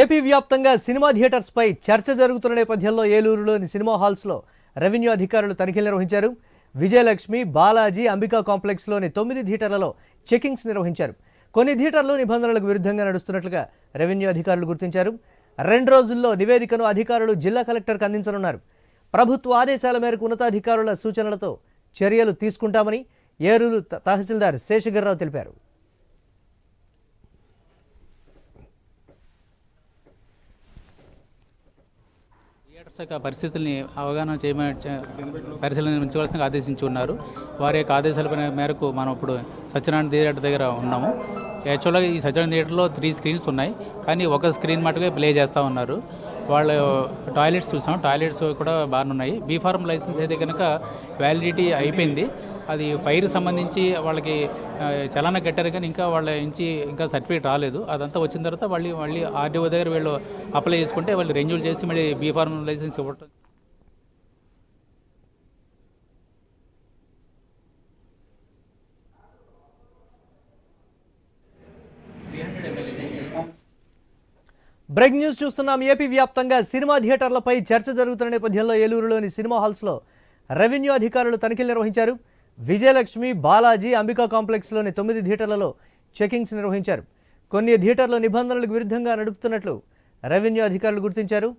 AP వ్యాప్తంగా cinema థియేటర్స్పై చర్చ జరుగుతున్న నేపథ్యంలో ఏలూరులోని సినిమా హాల్స్లో రెవెన్యూ అధికారులు తనిఖీలు నిర్వహించారు. విజయలక్ష్మి, బాలాజీ, అంబికా కాంప్లెక్స్లోని 9 థియేటర్లలో చెకింగ్స్ నిర్వహించారు. కొన్ని థియేటర్లు నిబంధనలకు విరుద్ధంగా నడుస్తున్నట్లుగా రెవెన్యూ అధికారులు గుర్తించారు. 2 రోజుల్లో నివేదికను అధికారులు జిల్లా కలెక్టర్కు అందించనున్నారు. ప్రభుత్వ ఆదేశాల మేరకు ఉన్నతాధికారుల సూచనలతో చర్యలు తీసుకుంటామని ఏలూరు తహసీల్దార్ శేషగిరిరావు తెలిపారు. థియేటర్ శాఖ పరిస్థితుల్ని అవగాహన పరిశీలించవలసిన ఆదేశించి ఉన్నారు. వారి యొక్క ఆదేశాల మేరకు మనం ఇప్పుడు సత్యనారాయణ థియేటర్ దగ్గర ఉన్నాము. యాక్చువల్గా ఈ సత్యనారాయణ థియేటర్లో 3 స్క్రీన్స్ ఉన్నాయి, కానీ ఒక స్క్రీన్ మటుకే ప్లే చేస్తూ ఉన్నారు. వాళ్ళు టాయిలెట్స్ చూసాం, టాయిలెట్స్ కూడా బాగానే ఉన్నాయి. బీఫార్మ్ లైసెన్స్ అయితే కనుక వ్యాలిడిటీ అయిపోయింది. అది ఫైర్కి సంబంధించి వాళ్ళకి చలానా కట్టారు, కానీ ఇంకా వాళ్ళ నుంచి ఇంకా సర్టిఫికేట్ రాలేదు. అదంతా వచ్చిన తర్వాత మళ్ళీ ఆర్డీఓ దగ్గర వీళ్ళు అప్లై చేసుకుంటే వాళ్ళు రెన్యూల్ చేసి మళ్ళీ బీఫార్మ్ లైసెన్స్ ఇవ్వటం. బ్రేక్ న్యూస్ చూస్తున్నాం. ఏపీ వ్యాప్తంగా సినిమా థియేటర్లపై చర్చ జరుగుతున్న నేపథ్యంలో ఏలూరులోని సినిమా హాల్స్లో రెవెన్యూ అధికారులు తనిఖీలు నిర్వహించారు. విజయలక్ష్మి, బాలాజీ, అంబికా కాంప్లెక్స్లోని 9 థియేటర్లలో చెకింగ్స్ నిర్వహించారు. కొన్ని థియేటర్లు నిబంధనలకు విరుద్ధంగా నడుపుతున్నట్లు రెవెన్యూ అధికారులు గుర్తించారు.